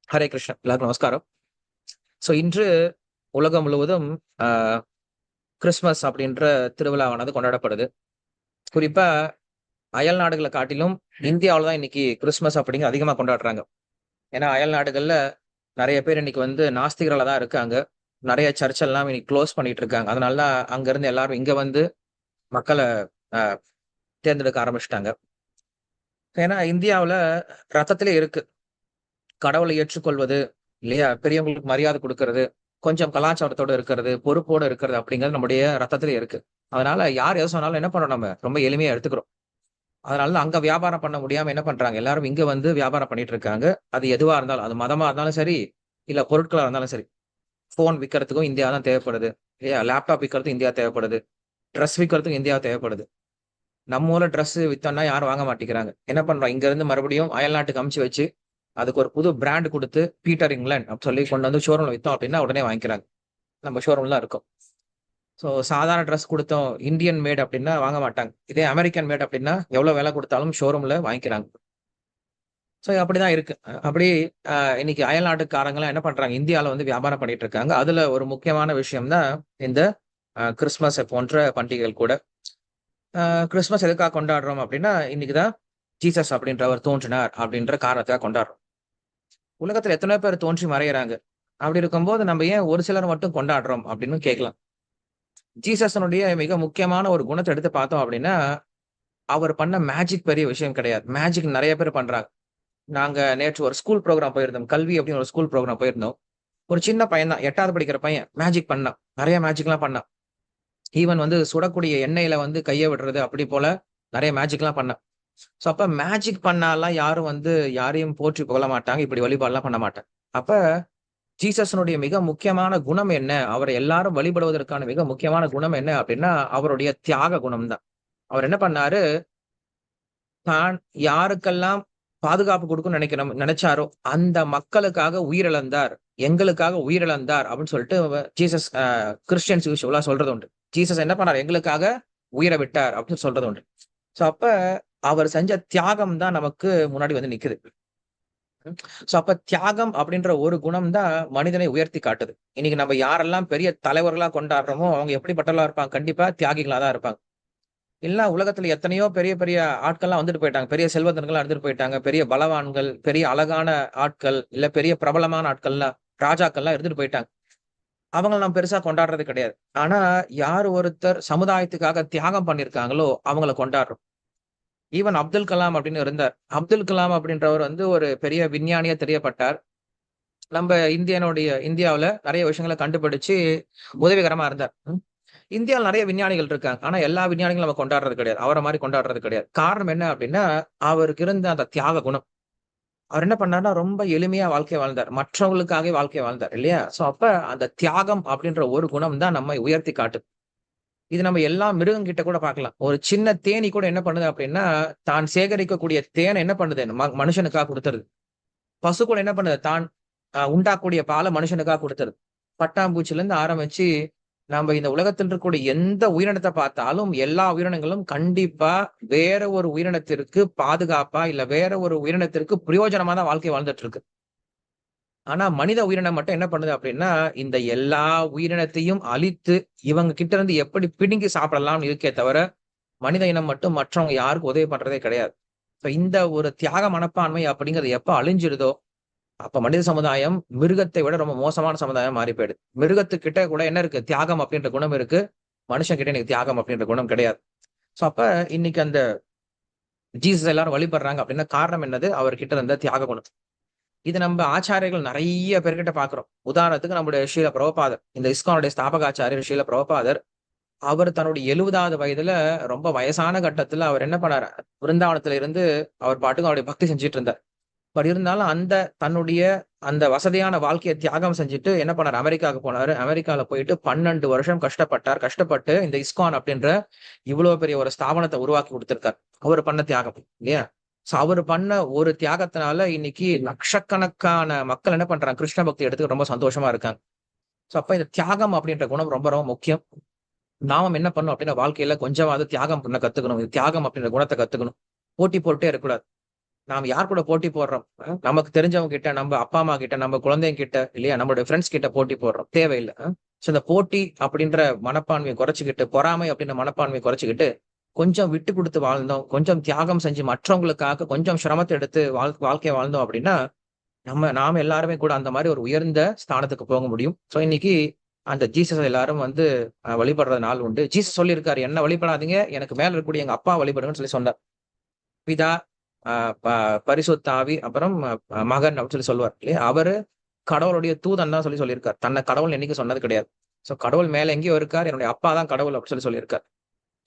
ஹரே கிருஷ்ணா. எல்லாருக்கும் நமஸ்காரம். இன்று உலகம் முழுவதும் ஆ கிறிஸ்துமஸ் அப்படின்ற திருவிழாவானது கொண்டாடப்படுது. குறிப்பா அயல் நாடுகள காட்டிலும் இந்தியாவுல தான் இன்னைக்கு கிறிஸ்துமஸ் அப்படிங்கிறது அதிகமா கொண்டாடுறாங்க. ஏன்னா, அயல் நாடுகள்ல நெறைய பேர் இன்னைக்கு நாஸ்திகர்களா தான் இருக்காங்க. நெறைய சர்ச் எல்லாம் இன்னைக்கு குளோஸ் பண்ணிட்டு இருக்காங்க. அதனால தான் அங்க இருந்து எல்லாரும் இங்க மக்கள அ தேர்ந்தெடுக்க ஆரம்பிச்சுட்டாங்க. ஏன்னா, இந்தியாவுல ரத்தத்திலே இருக்கு. கடவுளை ஏற்றுக்கொள்வது, இல்லையா? பெரியவங்களுக்கு மரியாதை குடுக்கறது, கொஞ்சம் கலாச்சாரத்தோட இருக்கிறது, பொறுப்போட இருக்கிறது அப்படிங்கிறது நம்முடைய ரத்தத்திலே இருக்கு. அதனால யார் எத சொன்னாலும் என்ன பண்றோம் நம்ம? ரொம்ப எளிமையா எடுத்துக்கிறோம். அதனால தான் அங்க வியாபாரம் பண்ண முடியாம என்ன பண்றாங்க? எல்லாரும் இங்க வியாபாரம் பண்ணிட்டு இருக்காங்க. அது எதுவா இருந்தாலும், அது மதமா இருந்தாலும் சரி, இல்ல பொருட்களா இருந்தாலும் சரி. ஃபோன் விக்கிறதுக்கும் இந்தியா தான் தேவைப்படுது. இல்லையா? லேப்டாப் விக்கிறதுக்கும் இந்தியா தேவைப்படுது. ட்ரெஸ் விக்கிறதுக்கும் இந்தியா தேவைப்படுது. நம்ம ஊர்ல ட்ரெஸ் வித்தோம்னா யாரும் வாங்க மாட்டேங்கிறாங்க. என்ன பண்றோம்? இங்க இருந்து மறுபடியும் அயல்நாட்டுக்கு அனுப்பிச்சு வச்சு அதுக்கு ஒரு புது பிராண்ட் குடுத்து, பீட்டர் இங்கிலாந்து அப்படி சொல்லி கொண்டு ஷோரூம்ல வித்தோம் அப்படின்னா, உடனே வாங்கிக்கிறாங்க. நம்ம ஷோரூம்ல இருக்கும். சாதாரண ட்ரெஸ் குடுத்தோம், இந்தியன் மேட் அப்படின்னா வாங்க மாட்டாங்க. இதே அமெரிக்கன் மேட் அப்படின்னா, எவ்வளோ விலை குடுத்தாலும் ஷோரூம்ல வாங்கிக்கிறாங்க. அப்படிதான் இருக்கு. அப்படி அ இன்னைக்கு அயல்நாட்டுக்காரங்கலாம் என்ன பண்றாங்க, இந்தியால வியாபாரம் பண்ணிட்டு இருக்காங்க. அதுல ஒரு முக்கியமான விஷயம் தான் இந்த கிறிஸ்துமஸ் போன்ற பண்டிகைகள் கூட. அ கிறிஸ்துமஸ் எதுக்காக கொண்டாடுறோம் அப்படின்னா, இன்னைக்கு தான் ஜீசஸ் அப்படின்றவர் தோன்றினார் அப்படின்ற காரணத்துக்காக கொண்டாடுறோம். உலகத்துல எத்தனையோ பேர் தோன்றி மறையறாங்க. அப்படி இருக்கும்போது நம்ம ஏன் ஒரு சிலர் மட்டும் கொண்டாடுறோம் அப்படின்னு கேட்கலாம். ஜீசஸனுடைய மிக முக்கியமான ஒரு குணத்த எடுத்து பார்த்தோம் அப்படின்னா, அவர் பண்ண மேஜிக் பெரிய விஷயம் கிடையாது. மேஜிக் நெறைய பேர் பண்றாங்க. நாங்க நேற்று ஒரு ஸ்கூல் ப்ரோகிராம் போயிருந்தோம். கல்வி அப்படின்னு ஒரு ஸ்கூல் ப்ரோகிராம் போயிருந்தோம். ஒரு சின்ன பையன் தான் 8வது படிக்கிற பையன். மேஜிக் பண்ணான். நெறைய மேஜிக்லாம் பண்ணான். ஈவன் சுடக்கூடிய எண்ணெயில கைய விடுறது அப்படி போல நெறைய மேஜிக்லாம் பண்ணான். அப்ப மேஜிக் பண்ணாலாம் யாரும் யாரையும் போற்றி புகழ மாட்டாங்க. இப்படி வழிபாடுலாம் பண்ண மாட்டாங்க. அப்ப ஜீசஸினுடைய மிக முக்கியமான குணம் என்ன? அவரை எல்லாரும் வழிபடுவதற்கான மிக முக்கியமான குணம் என்ன அப்படின்னா, அவருடைய தியாக குணம் தான். அவர் என்ன பண்ணாரு, தான் யாருக்கெல்லாம் பாதுகாப்பு குடுக்கணும்னு நெனைச்சாரோ, அந்த மக்களுக்காக உயிரிழந்தார். எங்களுக்காக உயிரிழந்தார் அப்படின்னு சொல்லிட்டு ஜீசஸ் கிறிஸ்டியன்ஸ் யூசுவலா சொல்றது உண்டு. ஜீசஸ் என்ன பண்ணாரு? எங்களுக்காக உயிர விட்டார் அப்படின்னு சொல்றது உண்டு. அப்ப அவர் செஞ்ச தியாகம் தான் நமக்கு முன்னாடி நிக்குது. அப்ப தியாகம் அப்படின்ற ஒரு குணம் தான் மனிதனை உயர்த்தி காட்டுது. இன்னைக்கு நம்ம யாரெல்லாம் பெரிய தலைவர்களா கொண்டாடுறோமோ, அவங்க எப்படிப்பட்டவர்களா இருப்பாங்க? கண்டிப்பா தியாகிகளா தான் இருப்பாங்க. இல்ல உலகத்துல எத்தனையோ பெரிய பெரிய ஆட்கள்லாம் வந்துட்டு போயிட்டாங்க. பெரிய செல்வந்தர்கள்லாம் இருந்துட்டு போயிட்டாங்க. பெரிய பலவான்கள், பெரிய அழகான ஆட்கள், இல்ல பெரிய பிரபலமான ஆட்கள்லாம், ராஜாக்கள்லாம் இருந்துட்டு போயிட்டாங்க. அவங்கள நம்ம பெருசா கொண்டாடுறது கிடையாது. ஆனா, யார் ஒருத்தர் சமுதாயத்துக்காக தியாகம் பண்ணியிருக்காங்களோ, அவங்கள கொண்டாடுறோம். ஈவன் அப்துல் கலாம் அப்படின்னு இருந்தார். அப்துல் கலாம் அப்படின்றவர் ஒரு பெரிய விஞ்ஞானியா தெரியப்பட்டார். நம்ம இந்தியாவுல நெறைய விஷயங்கள கண்டுபிடிச்சு உதவிகரமா இருந்தார். இந்தியால நெறைய விஞ்ஞானிகள் இருக்காங்க. ஆனா எல்லா விஞ்ஞானிகளும் நம்ம கொண்டாடுறது கிடையாது. அவர மாரி கொண்டாடுறது கிடையாது. காரணம் என்ன அப்டின்னா, அவருக்கு இருந்த அந்த தியாக குணம். அவர் என்ன பண்ணாருன்னா, ரொம்ப எளிமையா வாழ்க்கை வாழ்ந்தார். மற்றவங்களுக்காகவே வாழ்க்கை வாழ்ந்தார் இல்லையா? அப்ப அந்த தியாகம் அப்டின்ற ஒரு குணம் தான் நம்மை உயர்த்தி காட்டுது. இது நம்ம எல்லா மிருகங்கிட்ட கூட பார்க்கலாம். ஒரு சின்ன தேனீ கூட என்ன பண்ணுது அப்டின்னா, தான் சேகரிக்கக்கூடிய தேன என்ன பண்ணுது? மனுஷனுக்காக குடுத்துருது. பசு கூட என்ன பண்ணுது? தான் உண்டாக்கக்கூடிய பால மனுஷனுக்காக குடுத்துருது. பட்டாம்பூச்சிலருந்து ஆரம்பிச்சு, நம்ம இந்த உலகத்தில் இருக்கக்கூடிய எந்த உயிரினத்த பார்த்தாலும், எல்லா உயிரினங்களும் கண்டிப்பா வேற ஒரு உயிரினத்திற்கு பாதுகாப்பா, இல்ல வேற ஒரு உயிரினத்திற்கு பிரயோஜனமா தான் வாழ்க்கை வாழ்ந்துட்டு இருக்கு. ஆனா மனித உயிரினம் மட்டும் என்ன பண்ணுது அப்டின்னா, இந்த எல்லா உயிரினத்தையும் அழித்து, இவங்க கிட்ட இருந்து எப்படி பிடுங்கி சாப்பிடலாம்னு இருக்கே தவிர, மனித இனம் மட்டும் மற்றவங்க யாருக்கும் உதவி பண்றதே கிடையாது. இந்த ஒரு தியாக மனப்பான்மை அப்படிங்கிறது எப்ப அழிஞ்சிருதோ, அப்ப மனித சமுதாயம் மிருகத்தை விட ரொம்ப மோசமான சமுதாயம் மாறி போயிடுது. மிருகத்துக்கிட்ட கூட என்ன இருக்கு? தியாகம் அப்படின்ற குணம் இருக்கு. மனுஷன்கிட்ட எனக்கு தியாகம் அப்படின்ற குணம் கிடையாது. அப்ப இன்னைக்கு அந்த ஜீசஸ் எல்லாரும் வழிபடுறாங்க அப்படின்னா காரணம் என்னது? அவர்கிட்ட இருந்த தியாக குணம். இது நம்ம ஆச்சாரியர்கள் நெறைய பேர்கிட்ட பார்க்கிறோம். உதாரணத்துக்கு நம்முடைய ஸ்ரீல பிரபுபாதர். இந்த இஸ்கானுடைய ஸ்தாபக ஆச்சாரியர் ஸ்ரீல பிரபுபாதர். அவர் தன்னுடைய 70வது வயதுல ரொம்ப வயசான கட்டத்துல அவர் என்ன பண்ணாரு? விருந்தாவனத்துல இருந்து அவர் பாட்டுக்கு அவருடைய பக்தி செஞ்சுட்டு இருந்தார். பட் இருந்தாலும் தன்னுடைய அந்த வசதியான வாழ்க்கைய தியாகம் செஞ்சுட்டு என்ன பண்ணாரு? அமெரிக்காவுக்கு போனாரு. அமெரிக்கால போயிட்டு 12 வருஷம் கஷ்டப்பட்டார். கஷ்டப்பட்டு இந்த இஸ்கான் அப்படின்ற இவ்வளவு பெரிய ஒரு ஸ்தாபனத்த உருவாக்கி குடுத்திருக்கார். அவரு பண்ண தியாகம் இல்லையா? அவரு பண்ண ஒரு தியாகத்தினால இன்னைக்கு லட்சக்கணக்கான மக்கள் என்ன பண்றாங்க? கிருஷ்ண பக்தி எடுத்து ரொம்ப சந்தோஷமா இருக்காங்க. அப்ப இந்த தியாகம் அப்படின்ற குணம் ரொம்ப ரொம்ப முக்கியம். நாமும் என்ன பண்ணணும் அப்படின்னா, வாழ்க்கையில கொஞ்சமாவது தியாகம் பண்ண கத்துக்கணும். தியாகம் அப்படின்ற குணத்த கத்துக்கணும். போட்டி போட்டுட்டே இருக்கக்கூடாது. நாம் யார் கூட போட்டி போடுறோம்? நமக்கு தெரிஞ்சவங்க கிட்ட, நம்ம அப்பா, அம்மா கிட்ட, நம்ம குழந்தைங்க கிட்ட இல்லையா? நம்மளுடைய ஃப்ரெண்ட்ஸ் கிட்ட போட்டி போடுறோம். தேவையில்ல. சோ இந்த போட்டி அப்படின்ற மனப்பான்மைய குறைச்சுக்கிட்டு, பொறாமை அப்படின்ற மனப்பான்மைய குறைச்சுக்கிட்டு, கொஞ்சம் விட்டு குடுத்து வாழ்ந்தோம், கொஞ்சம் தியாகம் செஞ்சு மற்றவங்களுக்காக கொஞ்சம் சிரமத்த எடுத்து வாழ்க்கைய வாழ்ந்தோம் அப்படின்னா, நாம எல்லாருமே கூட அந்த மாரி ஒரு உயர்ந்த ஸ்தானத்துக்கு போக முடியும். சோ இன்னைக்கு அந்த ஜீசஸ எல்லாரும் வந்து வழிபடுற நாள் உண்டு. ஜீசஸ் சொல்லியிருக்காரு, "என்ன வழிபடாதீங்க, எனக்கு மேல இருக்கக்கூடிய எங்க அப்பா வழிபடுங்கன்னு" சொன்னார். பிதா, அ ப பரிசுத்த ஆவி, அப்புறம் மகன் அப்படின்னு சொல்லுவார் இல்லையா? அவரு கடவுளுடைய தூதன் தான் சொல்லியிருக்கார். தன்னை கடவுள்னு என்னைக்கும் சொன்னது கிடையாது. சோ கடவுள் மேல எங்கேயோ இருக்கார். என்னுடைய அப்பா தான் கடவுள் அப்படின்னு சொல்லியிருக்கார்.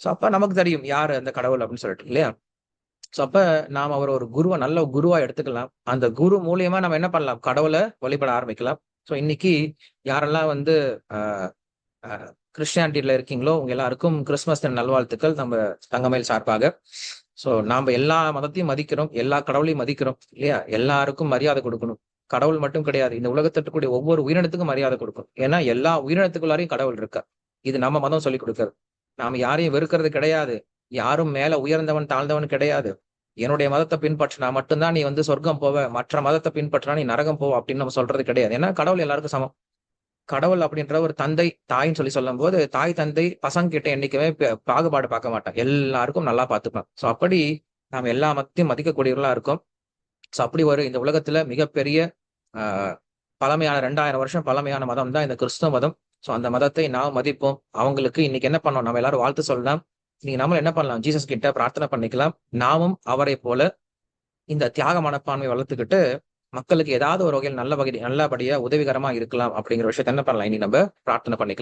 சோ அப்ப நமக்கு தெரியும் யாரு அந்த கடவுள் அப்படின்னு சொல்லிட்டு இல்லையா? சோ அப்ப நாம அவர ஒரு நல்ல குருவா எடுத்துக்கலாம். அந்த குரு மூலியமா நம்ம என்ன பண்ணலாம்? கடவுள வழிபட ஆரம்பிக்கலாம். சோ இன்னைக்கு யாரெல்லாம் வந்து அ அ கிறிஸ்டியானிட்டில இருக்கீங்களோ, உங்க எல்லாருக்கும் கிறிஸ்துமஸ் தின நல்வாழ்த்துக்கள் நம்ம தங்கமயில் சார்பாக. சோ நாம எல்லா மதத்தையும் மதிக்கிறோம். எல்லா கடவுளையும் மதிக்கிறோம் இல்லையா? எல்லாருக்கும் மரியாதை குடுக்கணும். கடவுள் மட்டும் கிடையாது. இந்த உலகத்துல இருக்கக்கூடிய ஒவ்வொரு உயிரினத்துக்கும் மரியாதை குடுக்கணும். ஏன்னா எல்லா உயிரினத்துக்குள்ளாரையும் கடவுள் இருக்கார். இது நம்ம மதம் சொல்லிக் குடுக்கிறது. நாம யாரையும் வெறுக்கிறது கிடையாது. யாரும் மேல உயர்ந்தவன், தாழ்ந்தவன் கிடையாது. என்னுடைய மதத்த பின்பற்றினா மட்டும் தான் நீ வந்து சொர்க்கம் போவ. மற்ற மதத்த பின்பற்றினா நீ நரகம் போவ அப்படின்னு நம்ம சொல்றது கிடையாது. ஏன்னா கடவுள் எல்லாருக்கும் சமம். கடவுள் அப்படின்ற ஒரு தந்தை, தாய்ன்னு சொல்லும்போது, தாய், தந்தை பசங்க கிட்ட என்னைக்குமே பாகுபாடு பார்க்க மாட்டான். எல்லாருக்கும் நல்லா பார்த்துப்பான். சோ அப்படி நாம எல்லா மதத்தையும் மதிக்கக்கூடியவர்களா இருக்கோம். சோ அப்படி ஒரு இந்த உலகத்துல மிகப்பெரிய அ பழமையான 2000 வருஷம் பழமையான மதம் தான் இந்த கிறிஸ்துவ மதம். சோ அந்த மதத்தை நாம் மதிப்போம். அவங்களுக்கு இன்னைக்கு என்ன பண்ணோம்? நம்ம எல்லாரும் வாழ்த்து சொல்லலாம். இன்னைக்கு நம்மளும் என்ன பண்ணலாம்? ஜீசஸ் கிட்ட பிரார்த்தனை பண்ணிக்கலாம். நாமும் அவரைப் போல இந்த தியாக மனப்பான்மைய வளர்த்துக்கிட்டு, மக்களுக்கு ஏதாவது ஒரு வகையில் நல்லபடியா உதவிகரமா இருக்கலாம் அப்படிங்கிற விஷயத்த என்ன பண்ணலாம்? இனி நம்ம பிரார்த்தனை பண்ணிக்கலாம்.